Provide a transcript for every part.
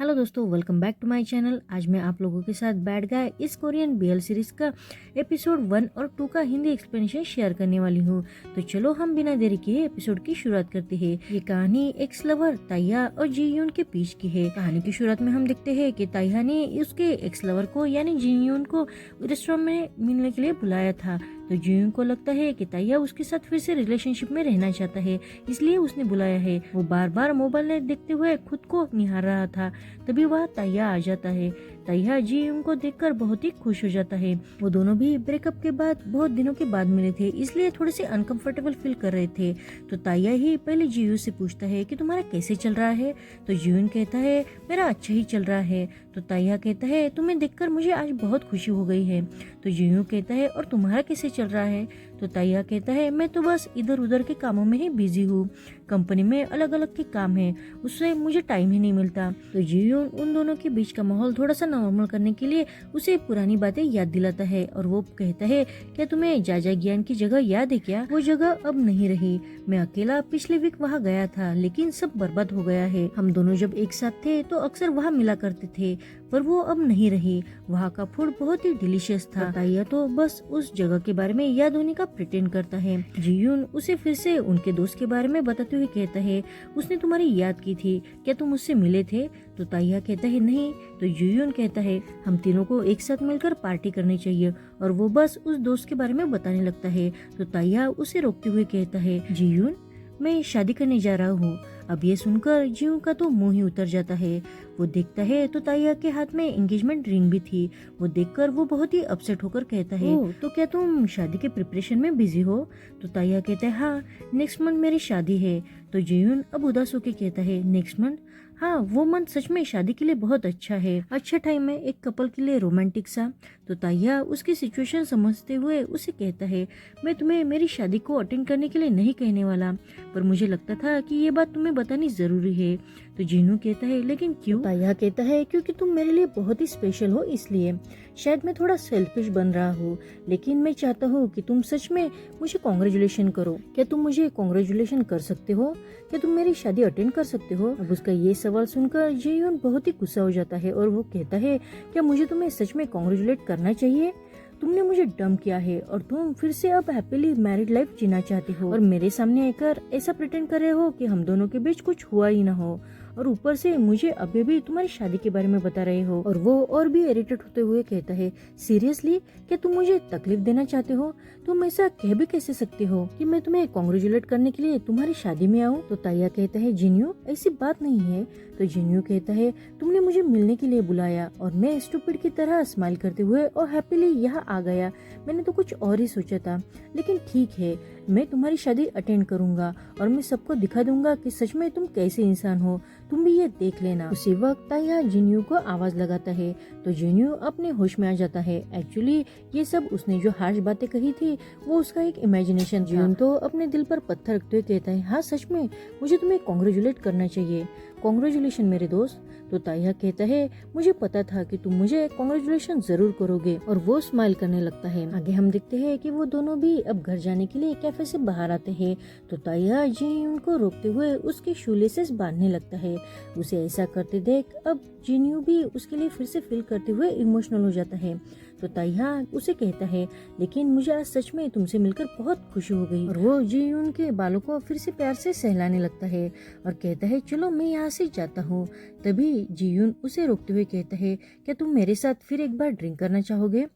Hello दोस्तों, welcome back to my channel. आज मैं आप लोगों के साथ बैड गाय इस कोरियन बीएल सीरीज का एपिसोड 1 और 2 का हिंदी एक्सप्लेनेशन शेयर करने वाली हूँ। तो चलो हम बिना देरी किए एपिसोड की शुरुआत करते हैं। ये कहानी एक्स लवर ताइया और जी यून के बीच की है। कहानी की शुरुआत में हम देखते हैं कि ताइया ने उसके एक्स लवर को यानी जी यून को रेस्टोरेंट में मिलने के लिए बुलाया था। तो जी यून को लगता है कि ताइया उसके साथ फिर से रिलेशनशिप में रहना चाहता है, इसलिए उसने बुलाया है। वो बार बार मोबाइल में देखते हुए खुद को निहार रहा था। तभी वह ताइया आ जाता है। ताइया जी यून को देखकर बहुत ही खुश हो जाता है। वो दोनों भी ब्रेकअप के बाद बहुत दिनों के बाद मिले थे, इसलिए थोड़े से अनकंफर्टेबल फील कर रहे थे। तो ताइया ही पहले जीयून से पूछता है कि तुम्हारा कैसे चल रहा है। तो जीयून कहता है मेरा अच्छा ही चल रहा है। तो ताइया कहता है तुम्हें देखकर मुझे आज बहुत खुशी हो गई है। तो जीयून कहता है और तुम्हारा कैसे चल रहा है। तो ताइया कहता है मैं तो बस इधर उधर के कामों में ही बिजी हूँ। कंपनी में अलग अलग के काम है, उससे मुझे टाइम ही नहीं मिलता। तो जीयून उन दोनों के बीच का माहौल थोड़ा सा नॉर्मल करने के लिए उसे पुरानी बातें याद दिलाता है और वो कहता है क्या तुम्हें जाजा ज्ञान की जगह याद है क्या? वो जगह अब नहीं रही। मैं अकेला पिछले वीक वहाँ गया था, लेकिन सब बर्बाद हो गया है। हम दोनों जब एक साथ थे तो अक्सर वहाँ मिला करते थे, पर वो अब नहीं रही। वहाँ का फूड बहुत ही डिलीशियस था। ताइया तो बस उस जगह के बारे में याद होने का प्रिटेंड करता है। जीयून उसे फिर से उनके दोस्त के बारे में बताते हुए कहता है उसने तुम्हारी याद की थी, क्या तुम उससे मिले थे? तो ताइया कहता है नहीं। तो जीयून कहता है हम तीनों को एक साथ मिलकर पार्टी करनी चाहिए, और वो बस उस दोस्त के बारे में बताने लगता है। तो ताइया उसे रोकते हुए कहता है जीयून मैं शादी करने जा रहा हूँ। अब ये सुनकर जीयून का तो मुंह ही उतर जाता है। वो देखता है तो ताइया के हाथ में एंगेजमेंट रिंग भी थी। वो देखकर वो बहुत ही अपसेट होकर कहता है तो क्या तुम शादी के प्रिपरेशन में बिजी हो? तो ताइया कहता है हाँ, नेक्स्ट मंथ मेरी शादी है। तो जीयून अब उदास होकर कहता है नेक्स्ट मंथ? हाँ, वो मंथ सच में शादी के लिए बहुत अच्छा है, अच्छा टाइम है एक कपल के लिए, रोमांटिक सा। तो ताइया उसकी सिचुएशन समझते हुए उसे कहता है मैं तुम्हें मेरी शादी को अटेंड करने के लिए नहीं कहने वाला, पर मुझे लगता था कि ये बात तुम्हें बतानी जरूरी है। तो जीनू कहता है लेकिन क्यों? ताइया कहता है क्योंकि तुम मेरे लिए बहुत ही स्पेशल हो, इसलिए। शायद मैं थोड़ा सेल्फिश बन रहा हूँ, लेकिन मैं चाहता हूँ कि तुम सच में मुझे कॉन्ग्रेचुलेशन करो। क्या तुम मुझे कॉन्ग्रेचुलेशन कर सकते हो? क्या तुम मेरी शादी अटेंड कर सकते हो? अब उसका ये सवाल सुनकर जीयून बहुत ही गुस्सा हो जाता है और वो कहता है क्या मुझे तुम्हें सच में कॉन्ग्रेचुलेट करना चाहिए? तुमने मुझे डम किया है और तुम फिर से अब हैप्पीली मैरिड लाइफ जीना चाहती हो, और मेरे सामने आकर ऐसा प्रिटेंड कर रहे हो कि हम दोनों के बीच कुछ हुआ ही ना हो, और ऊपर से मुझे अभी भी तुम्हारी शादी के बारे में बता रहे हो। और वो और भी इरिटेट होते हुए कहता है सीरियसली, क्या तुम मुझे तकलीफ देना चाहते हो? तुम ऐसा कह भी कैसे सकते हो कि मैं तुम्हें कॉन्ग्रेचुलेट करने के लिए तुम्हारी शादी में आऊँ? तो ताइया कहता है जिन्यू ऐसी बात नहीं है। तो जिन्यू कहता है तुमने मुझे मिलने के लिए बुलाया और मैं स्टूपिड की तरह स्माइल करते हुए और हैप्पीली यहाँ आ गया। मैंने तो कुछ और ही सोचा था, लेकिन ठीक है, मैं तुम्हारी शादी अटेंड करूंगा और मैं सबको दिखा दूंगा कि सच में तुम कैसे इंसान हो। तुम भी ये देख लेना। उसी वक्त ताइया जिन्यू को आवाज लगाता है तो जिन्यू अपने होश में आ जाता है। एक्चुअली ये सब उसने जो हार्श बातें कही थी वो उसका एक इमेजिनेशन था। जिन्यू तो अपने दिल पर पत्थर रखते हुए कहता है हाँ सच में मुझे तुम्हें कॉन्ग्रेचुलेट करना चाहिए। कॉन्ग्रेचुलेशन मेरे दोस्त। तो ताइया कहता है मुझे पता था कि तुम मुझे कॉन्ग्रेचुलेशन जरूर करोगे, और वो स्माइल करने लगता है। आगे हम देखते हैं कि वो दोनों भी अब घर जाने के लिए कैफे से बाहर आते हैं। तो ताइया जिन्यू को रोकते हुए उसके शूलेसेस बांधने लगता है। उसे ऐसा करते देख अब जिन्यू भी उसके लिए फिर से फील करते हुए इमोशनल हो जाता है। तो ताइया उसे कहता है लेकिन मुझे आज सच में तुमसे मिलकर बहुत खुशी हो गई, और वो जीयून के बालों को फिर से प्यार से सहलाने लगता है और कहता है चलो मैं यहाँ से जाता हूँ। तभी जीयून उसे रोकते हुए कहता है क्या तुम मेरे साथ फिर एक बार ड्रिंक करना चाहोगे?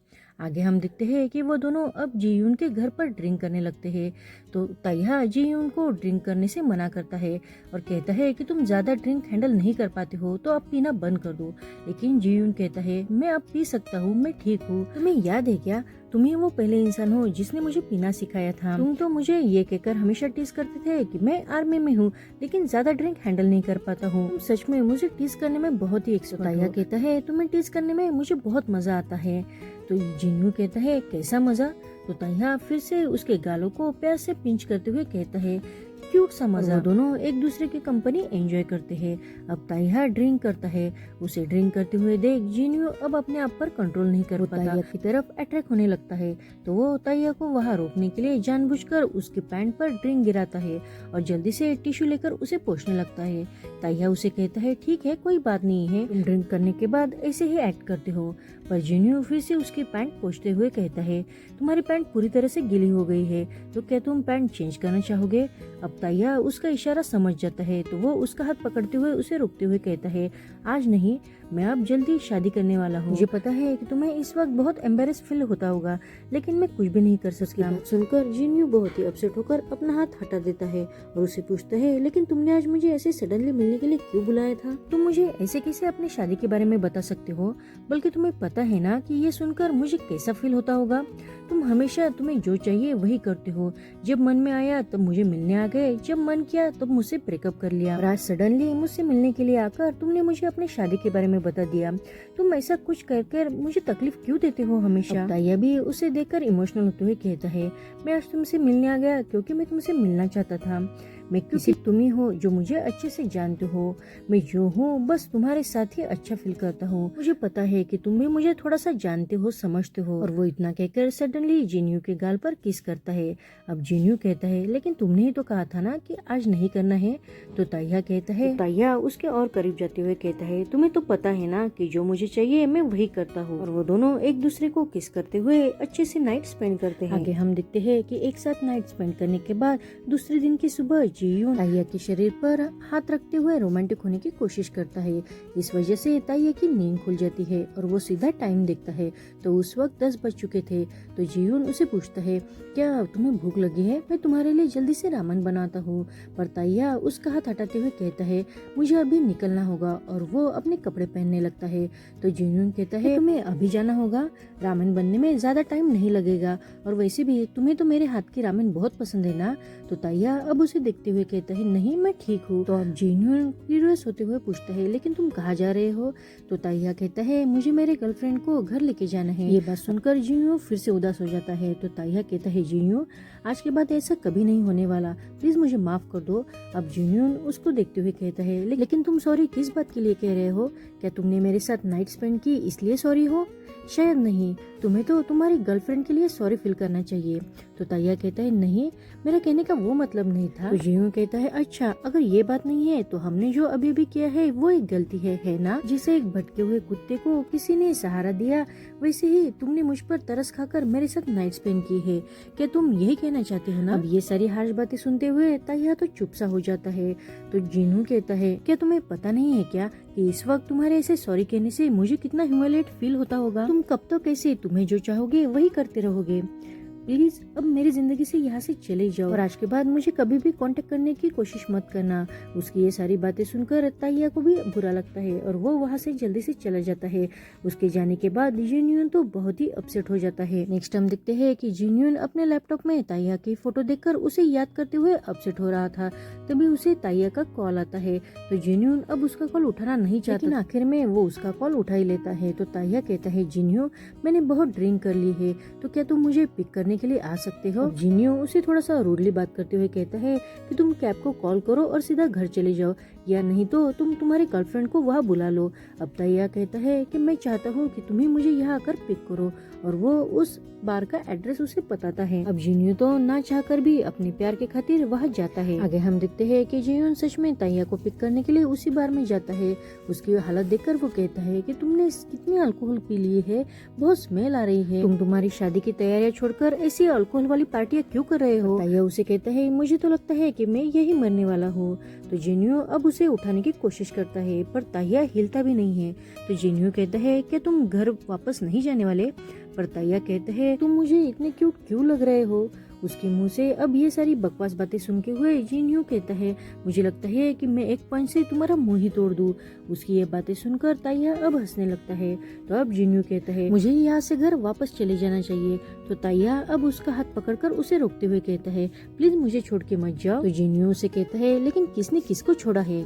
आगे हम देखते हैं कि वो दोनों अब जीयून के घर पर ड्रिंक करने लगते हैं। तो ताइया जीयून को ड्रिंक करने से मना करता है और कहता है कि तुम ज्यादा ड्रिंक हैंडल नहीं कर पाते हो तो अब पीना बंद कर दो। लेकिन जीयून कहता है मैं अब पी सकता हूँ, मैं ठीक हूँ। तुम्हें याद है क्या, तुम ही वो पहले इंसान हो जिसने मुझे पीना सिखाया था। तुम तो मुझे ये कहकर हमेशा टीज करते थे कि मैं आर्मी में हूँ लेकिन ज्यादा ड्रिंक हैंडल नहीं कर पाता हूँ। तुम सच में मुझे टीज करने में बहुत ही एक्सपर्ट हो। ताइया कहता है तुम्हें टीज करने में मुझे बहुत मजा आता है। तो जिन्नू कहता है कैसा मजा? तो ताइया फिर से उसके गालों को प्यार से पिंच करते हुए कहता है क्यूट सा मजा। दोनों एक दूसरे की कंपनी एंजॉय करते हैं। अब ताइया ड्रिंक करता है। उसे ड्रिंक करते हुए देख जिन्यू अब अपने आप पर कंट्रोल नहीं कर पाता, ताइया की तरफ अट्रैक्ट होने लगता है। तो वो ताइया को वहाँ रोकने के लिए जानबूझकर उसके पैंट पर ड्रिंक गिराता है और जल्दी से टिश्यू लेकर उसे पोंछने लगता है। ताइया उसे कहता है ठीक है, कोई बात नहीं है, तुम ड्रिंक करने के बाद ऐसे ही एक्ट करते हो। पर जिन्यू फिर से उसकी पैंट पोंछते हुए कहता है तुम्हारी पैंट पूरी तरह से गीली हो गई है, तो क्या तुम पैंट चेंज करना चाहोगे? अब ताइया उसका इशारा समझ जाता है, तो वो उसका हाथ पकड़ते हुए उसे रोकते हुए कहता है आज नहीं, मैं अब जल्दी शादी करने वाला हूँ। मुझे पता है कि तुम्हें इस वक्त बहुत एम्बेरस फील होता होगा, लेकिन मैं कुछ भी नहीं कर सकता। सुनकर जिन्यू बहुत ही अपसेट होकर अपना हाथ हटा देता है और उसे पूछता है लेकिन तुमने आज मुझे ऐसे सडनली मिलने के लिए क्यों बुलाया था? तुम मुझे ऐसे कैसे अपनी शादी के बारे में बता सकते हो? बल्कि तुम्हें पता है ना कि ये सुनकर मुझे कैसा फील होता होगा। तुम हमेशा तुम्हें जो चाहिए वही करते हो। जब मन में आया तब मुझे मिलने आ गए, जब मन किया तब मुझसे ब्रेकअप कर लिया। आज सडनली मुझसे मिलने के लिए आकर तुमने मुझे अपनी शादी के बारे में बता दिया। तुम ऐसा कुछ कर मुझे तकलीफ क्यों देते हो हमेशा? ताइया भी उसे देखकर इमोशनल होते हुए कहता है मैं आज तुमसे मिलने आ गया क्योंकि मैं तुमसे मिलना चाहता था। मैं किसी तुम ही हो जो मुझे अच्छे से जानते हो। मैं जो हूँ बस तुम्हारे साथ ही अच्छा फील करता हूँ। मुझे पता है कि तुम भी मुझे थोड़ा सा जानते हो, समझते हो। और वो इतना कहकर सडनली जिन्यू के गाल पर किस करता है। अब जिन्यू कहता है लेकिन तुमने ही तो कहा था ना कि आज नहीं करना है। तो ताइया कहता है, ताइया उसके और करीब जाते हुए कहता है तुम्हें तो पता है ना कि जो मुझे चाहिए मैं वही करता हूँ। और वो दोनों एक दूसरे को किस करते हुए अच्छे से नाइट स्पेंड करते हैं। आगे हम देखते हैं कि एक साथ नाइट स्पेंड करने के बाद दूसरे दिन की सुबह जियून ताइया के शरीर पर हाथ रखते हुए रोमांटिक होने की कोशिश करता है। इस वजह से ताइया की नींद खुल जाती है और वो सीधा टाइम देखता है तो उस वक्त 10 बज चुके थे। तो जियून उसे पूछता है क्या तुम्हें भूख लगी है? मैं तुम्हारे लिए जल्दी से रामेन बनाता हूँ। पर ताइया उसका हाथ हटाते हुए कहता है मुझे अभी निकलना होगा और वो अपने कपड़े पहनने लगता है। तो जियून कहता है तुम्हें अभी जाना होगा, रामेन बनने में ज्यादा टाइम नहीं लगेगा और वैसे भी तुम्हें तो मेरे हाथ की रामेन बहुत पसंद है ना। तो ताइया अब उसे देखते हुए कहता है नहीं मैं ठीक हूँ। तो अब जियून क्यूरियस होते हुए पूछता है लेकिन तुम कहाँ जा रहे हो? तो ताइया कहता है मुझे मेरे गर्लफ्रेंड को घर लेके जाना है। ये बात सुनकर जियून फिर से उदास हो जाता है। तो ताइया कहता है जियून आज के बाद ऐसा कभी नहीं होने वाला, प्लीज मुझे माफ कर दो। अब जियून उसको देखते हुए कहता है लेकिन तुम सॉरी किस बात के लिए कह रहे हो? क्या तुमने मेरे साथ नाइट स्पेंड की इसलिए सॉरी हो? शायद नहीं, तुम्हें तो तुम्हारी गर्लफ्रेंड के लिए सॉरी फील करना चाहिए। तो ताइया कहता है नहीं, मेरा कहने का वो मतलब नहीं था। तो जियून कहता है अच्छा अगर ये बात नहीं है तो हमने जो अभी भी किया है वो एक गलती है ना? जिसे एक भटके हुए कुत्ते को किसी ने सहारा दिया वैसे ही तुमने मुझ पर तरस खाकर मेरे साथ नाइट स्पेंड की है। क्या तुम यही कहना चाहते हो ना? अब ये सारी हार्श बातें सुनते हुए ताइया तो चुप सा हो जाता है। तो जिनू कहता है क्या तुम्हें पता नहीं है क्या कि इस वक्त तुम्हारे ऐसे सॉरी कहने से मुझे कितना ह्यूमिलिएट फील होता होगा? तुम कब तक ऐसे तुम्हें जो चाहोगे वही करते रहोगे? प्लीज अब मेरी जिंदगी से यहाँ से चले जाओ और आज के बाद मुझे कभी भी कांटेक्ट करने की कोशिश मत करना। उसकी ये सारी बातें सुनकर ताइया को भी बुरा लगता है और वो वहाँ से जल्दी से चला जाता है। उसके जाने के बाद जिन्यून तो बहुत ही अपसेट हो जाता है। नेक्स्ट हम देखते हैं कि जिन्यून अपने लैपटॉप में ताइया की फोटो देखकर उसे याद करते हुए अपसेट हो रहा था। तभी उसे ताइया का कॉल आता है। तो जिन्यून अब उसका कॉल उठाना नहीं चाहता, लेकिन आखिर में वो उसका कॉल उठा ही लेता है। तो ताइया कहता है जिन्यू मैंने बहुत ड्रिंक कर ली है, तो क्या तुम मुझे पिक करने के लिए आ सकते हो? जिन्यू उसे थोड़ा सा रूडली बात करते हुए कहता है कि तुम कैब को कॉल करो और सीधा घर चले जाओ, या नहीं तो तुम तुम्हारे गर्लफ्रेंड को वहाँ बुला लो। अब ताइया कहता है कि मैं चाहता हूँ कि तुम्हें मुझे यहाँ आकर पिक करो और वो उस बार का एड्रेस उसे बताता है। अब जिन्यू तो ना चाहकर भी अपने प्यार के खातिर वहाँ जाता है। आगे हम देखते हैं कि जिन्यू सच में ताइया को पिक करने के लिए उसी बार में जाता है। उसकी हालत देखकर वो कहता है कि तुमने कितनी अल्कोहल पी ली है, बहुत स्मेल आ रही है, तुम तुम्हारी शादी की तैयारियां छोड़कर ऐसी अल्कोहल वाली पार्टियां क्यों कर रहे हो? ताइया उसे कहता है मुझे तो लगता है कि मैं यही मरने वाला हूँ। तो जिन्यू अब उसे उठाने की कोशिश करता है पर ताइया हिलता भी नहीं है। तो जिन्यू कहता है क्या तुम घर वापस नहीं जाने वाले? पर ताइया कहते हैं तुम मुझे इतने क्यूट क्यों लग रहे हो? उसके मुंह से अब ये सारी बकवास बातें सुन के हुए जिन्यू कहता है मुझे लगता है कि मैं एक पंच से तुम्हारा मुंह ही तोड़ दूं। उसकी ये बातें सुनकर ताइया अब हंसने लगता है। तो अब जिन्यू कहता है मुझे यहाँ से घर वापस चले जाना चाहिए। तो ताइया अब उसका हाथ पकड़कर उसे रोकते हुए कहता है प्लीज मुझे छोड़ के मत जाओ। तो जिन्यू उसे कहता है लेकिन किसने किसको छोड़ा है?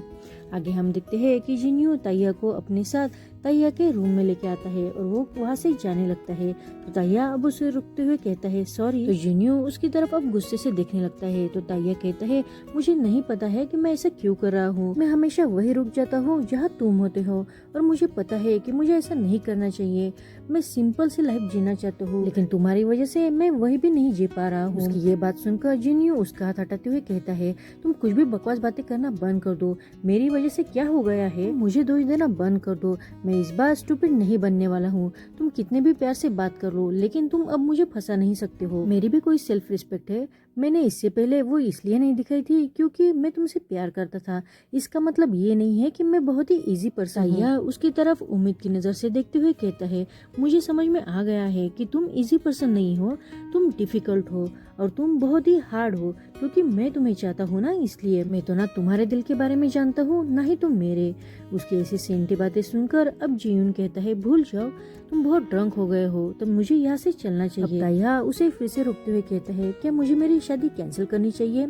आगे हम देखते हैं कि जिन्यू ताइया को अपने साथ ताइया के रूम में लेके आता है और वो वहाँ से जाने लगता है। तो ताइया अब उसे रुकते हुए कहता है सॉरी। तो जिन्यू उसकी तरफ अब गुस्से से देखने लगता है। तो ताइया कहता है मुझे नहीं पता है कि मैं ऐसा क्यों कर रहा हूँ, मैं हमेशा वही रुक जाता हूँ जहाँ तुम होते हो और मुझे पता है कि मुझे ऐसा नहीं करना चाहिए। मैं सिंपल सी लाइफ जीना चाहता हूँ, लेकिन तुम्हारी वजह से मैं वही भी नहीं जी पा रहा हूँ। उसकी ये बात सुनकर जिन्यू उसका हाथ हटाते हुए कहता है तुम कुछ भी बकवास बातें करना बंद कर दो, मेरी वजह से क्या हो गया है, मुझे दोष देना बंद कर दो। मैं इस बार स्टूपिड नहीं बनने वाला हूँ। तुम कितने भी प्यार से बात कर लो, लेकिन तुम अब मुझे फंसा नहीं सकते हो। मेरी भी कोई सेल्फ रिस्पेक्ट है। मैंने इससे पहले वो इसलिए नहीं दिखाई थी क्योंकि मैं तुमसे प्यार करता था। इसका मतलब ये नहीं है कि मैं बहुत ही इजी पर्सन हूँ। ताइया उसकी तरफ उम्मीद की नजर से देखते हुए कहता है मुझे समझ में आ गया है कि तुम इजी पर्सन नहीं हो, तुम डिफिकल्ट हो और तुम बहुत ही हार्ड हो, क्योंकि मैं तुम्हें चाहता हूँ ना, इसलिए। मैं तो ना तुम्हारे दिल के बारे में जानता हूँ ना ही तुम मेरे। उसकी ऐसी सेंटी बातें सुनकर अब जियून कहता है भूल जाओ, तुम बहुत ड्रंक हो गए हो, तब मुझे यहाँ से चलना चाहिए। ताइया उसे फिर से रोकते हुए कहता है क्या मुझे मेरी शादी कैंसिल करनी चाहिए।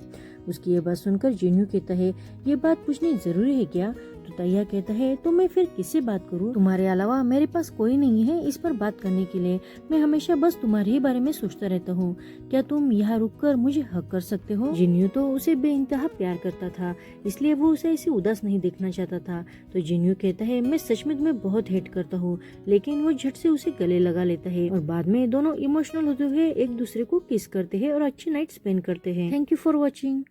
उसकी ये बात सुनकर जिन्यू कहता है ये बात पूछनी जरूरी है क्या। तो ताइया कहता है तो मैं फिर किससे बात करूं, तुम्हारे अलावा मेरे पास कोई नहीं है इस पर बात करने के लिए। मैं हमेशा बस तुम्हारे ही बारे में सोचता रहता हूँ। क्या तुम यहाँ रुककर मुझे हक कर सकते हो। जिन्यू तो उसे बेइंतहा प्यार करता था, इसलिए वो उसे ऐसे उदास नहीं देखना चाहता था। तो जिन्यू कहता है मैं सच में तुम्हें बहुत हेट करता हूँ, लेकिन वो झट से उसे गले लगा लेता है और बाद में दोनों इमोशनल होते हुए एक दूसरे को किस करते हैं और अच्छी नाइट स्पेंड करते हैं। Thank you for watching.